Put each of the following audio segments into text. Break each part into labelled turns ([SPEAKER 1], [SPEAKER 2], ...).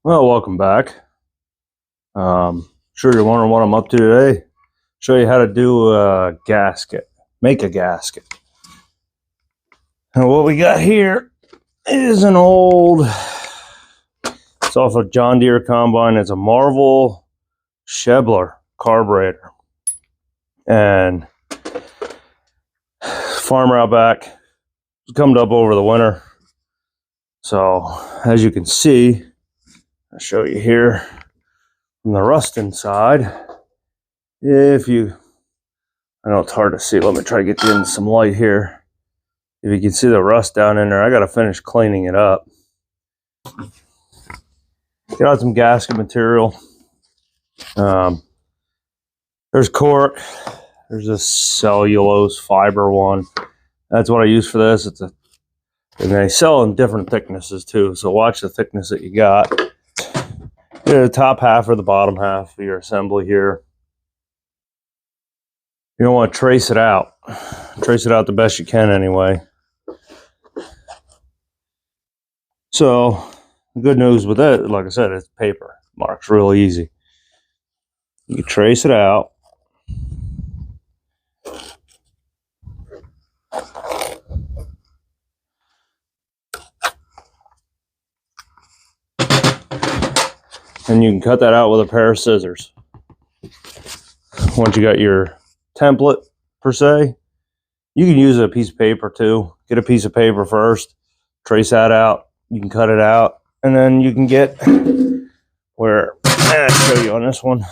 [SPEAKER 1] Well, welcome back. Sure you're wondering what I'm up to today. Show you how to do a gasket, make a gasket. And what we got here is an old, it's off a John Deere combine. It's a Marvel Schebler carburetor. And farmer out back, it's come up over the winter. So as you can see, I'll show you here from the rust inside. I know it's hard to see. Let me try to get you in some light here. If you can see the rust down in there, I got to finish cleaning it up. Get out some gasket material. There's cork. There's a cellulose fiber one. That's what I use for this. And they sell in different thicknesses too. So watch the thickness that you got. Get the top half or the bottom half of your assembly here. You don't want to trace it out. Trace it out the best you can anyway. So the good news with it, like I said, it's paper. Marks real easy. You can trace it out. And you can cut that out with a pair of scissors. Once you got your template, per se, you can use a piece of paper too. Get a piece of paper first, trace that out. You can cut it out, and then you can get where, I'll show you on this one,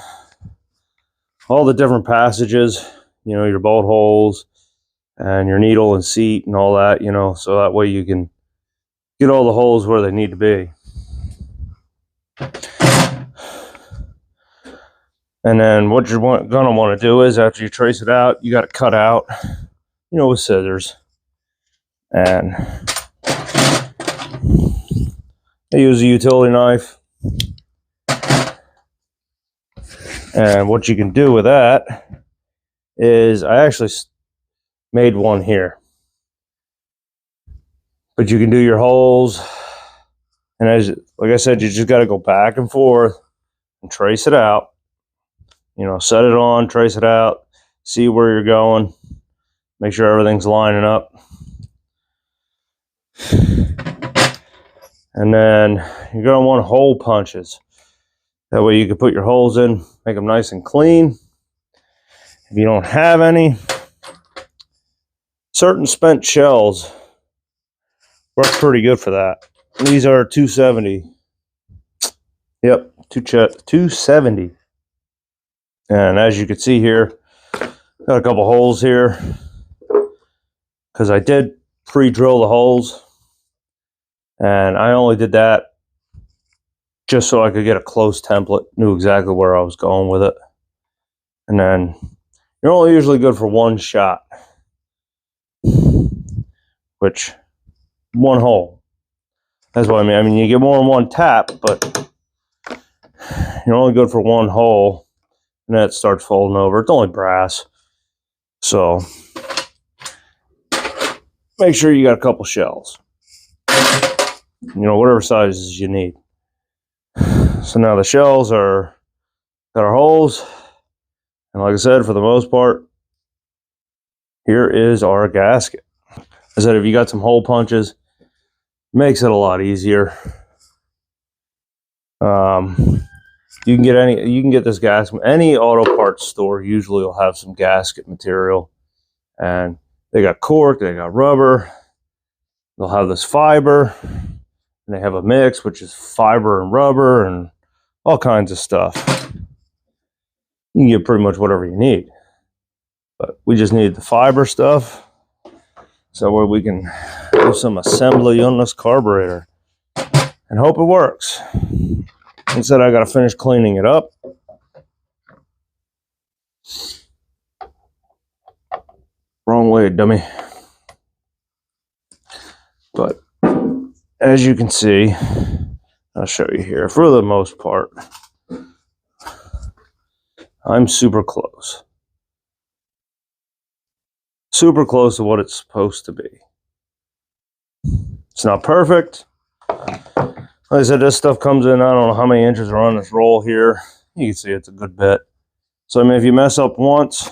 [SPEAKER 1] all the different passages, you know, your bolt holes and your needle and seat and all that, you know, so that way you can get all the holes where they need to be. And then what you're gonna want to do is, after you trace it out, you got to cut out, you know, with scissors. And I use a utility knife. And what you can do with that is, I actually made one here. But you can do your holes. And like I said, you just got to go back and forth and trace it out. You know, set it on, trace it out, see where you're going, make sure everything's lining up. And then you're going to want hole punches. That way you can put your holes in, make them nice and clean. If you don't have any, certain spent shells work pretty good for that. These are 270. Yep, 270. And as you can see here, got a couple holes here because I did pre-drill the holes, and I only did that just so I could get a close template, knew exactly where I was going with it. And then you're only usually good for one shot, which one hole. That's what I mean. I mean, you get more than one tap, but you're only good for one hole. And then it starts folding over. It's only brass. So make sure you got a couple shells. You know, whatever sizes you need. So now the shells got our holes. And like I said, for the most part, here is our gasket. I said, if you got some hole punches, makes it a lot easier. You can get this gasket. Any auto parts store usually will have some gasket material, and they got cork, they got rubber, they'll have this fiber, and they have a mix, which is fiber and rubber and all kinds of stuff. You can get pretty much whatever you need, but we just need the fiber stuff so where we can do some assembly on this carburetor and hope it works. Instead, I got to finish cleaning it up. Wrong way, dummy. But as you can see, I'll show you here. For the most part, I'm super close. Super close to what it's supposed to be. It's not perfect, Like I said, this stuff comes in, I don't know how many inches are on this roll here. You can see it's a good bit. So I mean, if you mess up once,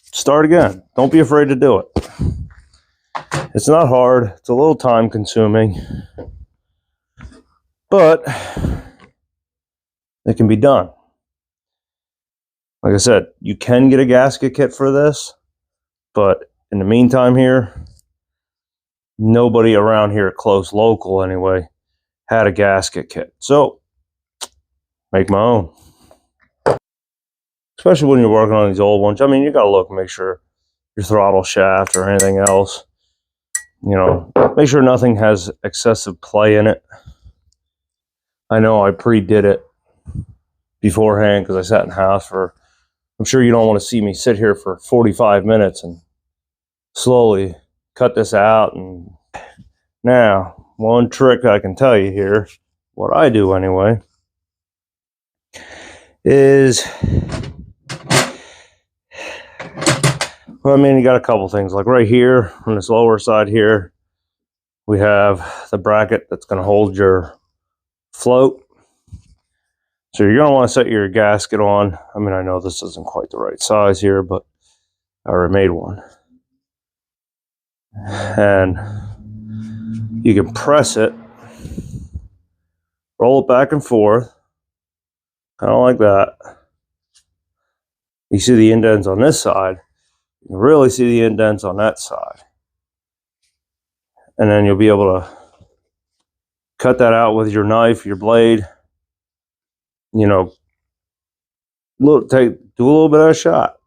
[SPEAKER 1] start again. Don't be afraid to do it. It's not hard. It's a little time consuming, but it can be done. Like I said, you can get a gasket kit for this, but in the meantime here, nobody around here close, local anyway, had a gasket kit. So make my own. Especially when you're working on these old ones. I mean, you gotta look and make sure your throttle shaft or anything else, you know, make sure nothing has excessive play in it. I know I pre-did it beforehand because I sat in the house for, I'm sure you don't want to see me sit here for 45 minutes and slowly cut this out. And now, one trick I can tell you here, what I do anyway, is, well, I mean, you got a couple things. Like right here on this lower side here, we have the bracket that's going to hold your float. So you're going to want to set your gasket on. I mean, I know this isn't quite the right size here, but I already made one. And you can press it, roll it back and forth, kind of like that. You see the indents on this side. You can really see the indents on that side. And then you'll be able to cut that out with your knife, your blade. You know, do a little bit of a shot.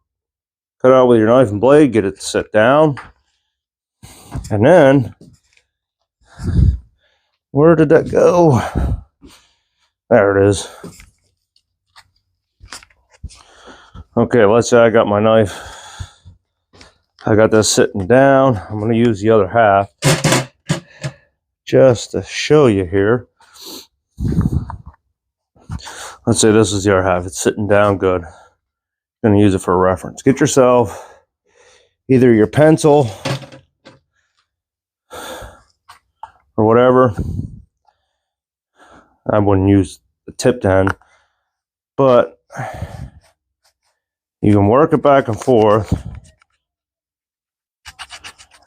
[SPEAKER 1] Cut it out with your knife and blade, get it to sit down. And then, where did that go? There it is. Okay, let's say I got my knife. I got this sitting down. I'm going to use the other half just to show you here. Let's say this is the other half. It's sitting down good. I'm going to use it for a reference. Get yourself either your pencil or whatever. I wouldn't use the tipped end, but you can work it back and forth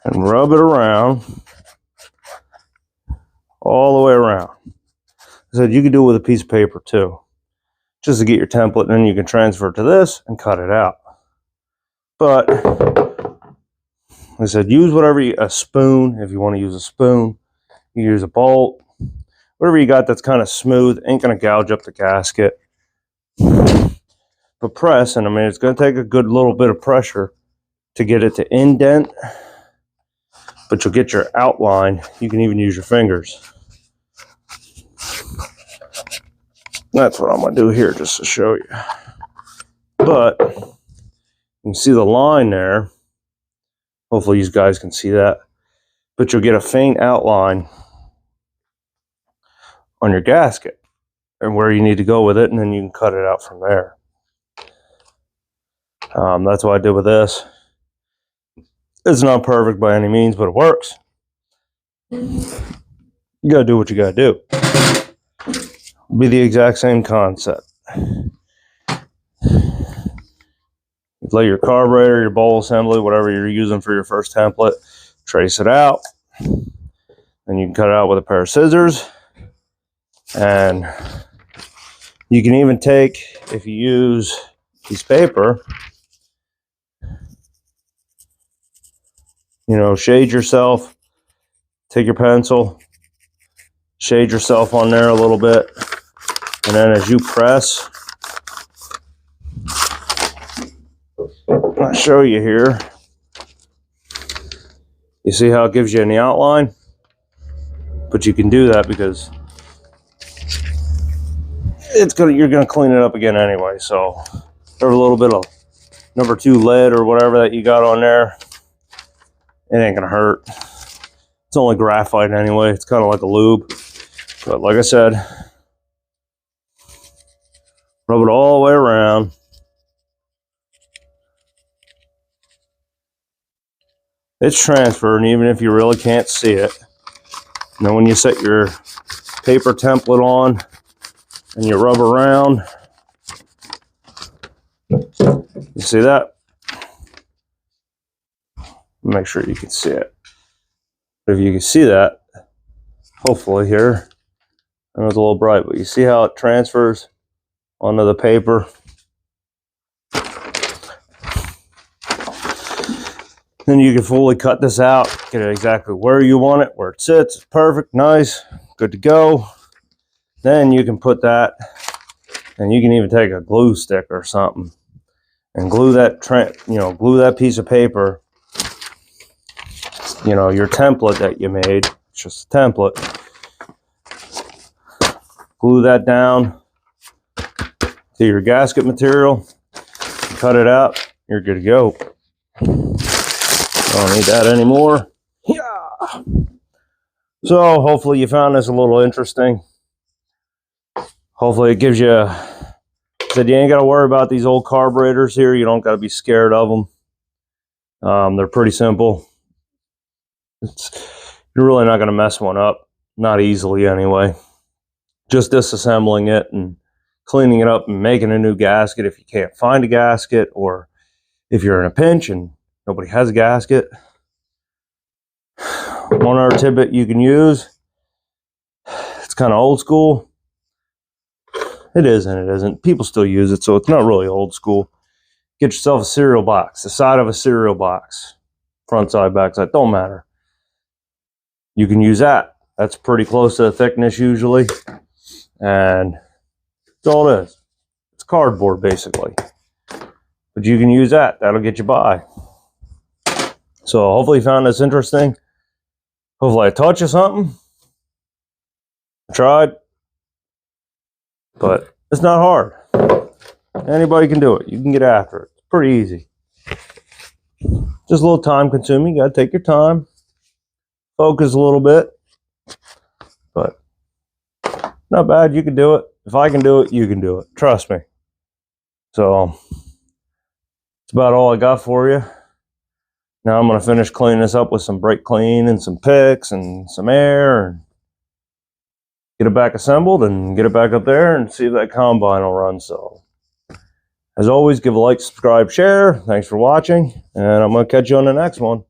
[SPEAKER 1] and rub it around all the way around. I said you could do it with a piece of paper too, just to get your template, and then you can transfer it to this and cut it out. But like I said, use whatever a spoon, if you want to use a spoon. You use a bolt, whatever you got that's kind of smooth, ain't gonna gouge up the gasket. But press, and I mean, it's gonna take a good little bit of pressure to get it to indent, but you'll get your outline. You can even use your fingers. That's what I'm gonna do here just to show you. But you can see the line there. Hopefully you guys can see that. But you'll get a faint outline on your gasket and where you need to go with it, and then you can cut it out from there. That's what I did with this. It's not perfect by any means, but it works. You gotta do what you gotta do. It'll be the exact same concept. Lay your carburetor, your bowl assembly, whatever you're using for your first template, trace it out. And you can cut it out with a pair of scissors. And you can even take, if you use a piece of paper, you know, shade yourself, take your pencil, shade yourself on there a little bit, and then as you press, I'll show you here. You see how it gives you in the outline? But you can do that because you're gonna clean it up again anyway. So there's a little bit of number 2 lead or whatever that you got on there. It ain't gonna hurt. It's only graphite anyway. It's kind of like a lube. But like I said, rub it all the way around. It's transferred, and even if you really can't see it, and then when you set your paper template on and you rub around. You see that? Make sure you can see it. If you can see that, hopefully here, I know it's a little bright, but you see how it transfers onto the paper. Then you can fully cut this out, get it exactly where you want it, where it sits. It's perfect, nice, good to go. Then you can put that, and you can even take a glue stick or something and glue that, glue that piece of paper, your template that you made. It's just a template. Glue that down to your gasket material, cut it out, you're good to go. Don't need that anymore. Yeah. So hopefully you found this a little interesting. Hopefully it gives you, said you ain't got to worry about these old carburetors here. You don't got to be scared of them. They're pretty simple. You're really not going to mess one up. Not easily anyway. Just disassembling it and cleaning it up and making a new gasket if you can't find a gasket, or if you're in a pinch and nobody has a gasket. One other tidbit you can use, it's kind of old school. It is and it isn't. People still use it, so it's not really old school. Get yourself a cereal box, the side of a cereal box. Front side, back side, don't matter. You can use that. That's pretty close to the thickness usually. And that's all it is. It's cardboard basically. But you can use that. That'll get you by. So hopefully you found this interesting. Hopefully I taught you something. I tried. But it's not hard. Anybody can do it. You can get after it. It's pretty easy. Just a little time consuming. You got to take your time. Focus a little bit. But not bad. You can do it. If I can do it, you can do it. Trust me. So that's about all I got for you. Now I'm going to finish cleaning this up with some brake clean and some picks and some air, and get it back assembled and get it back up there and see if that combine will run. So as always, give a like, subscribe, share. Thanks for watching, and I'm going to catch you on the next one.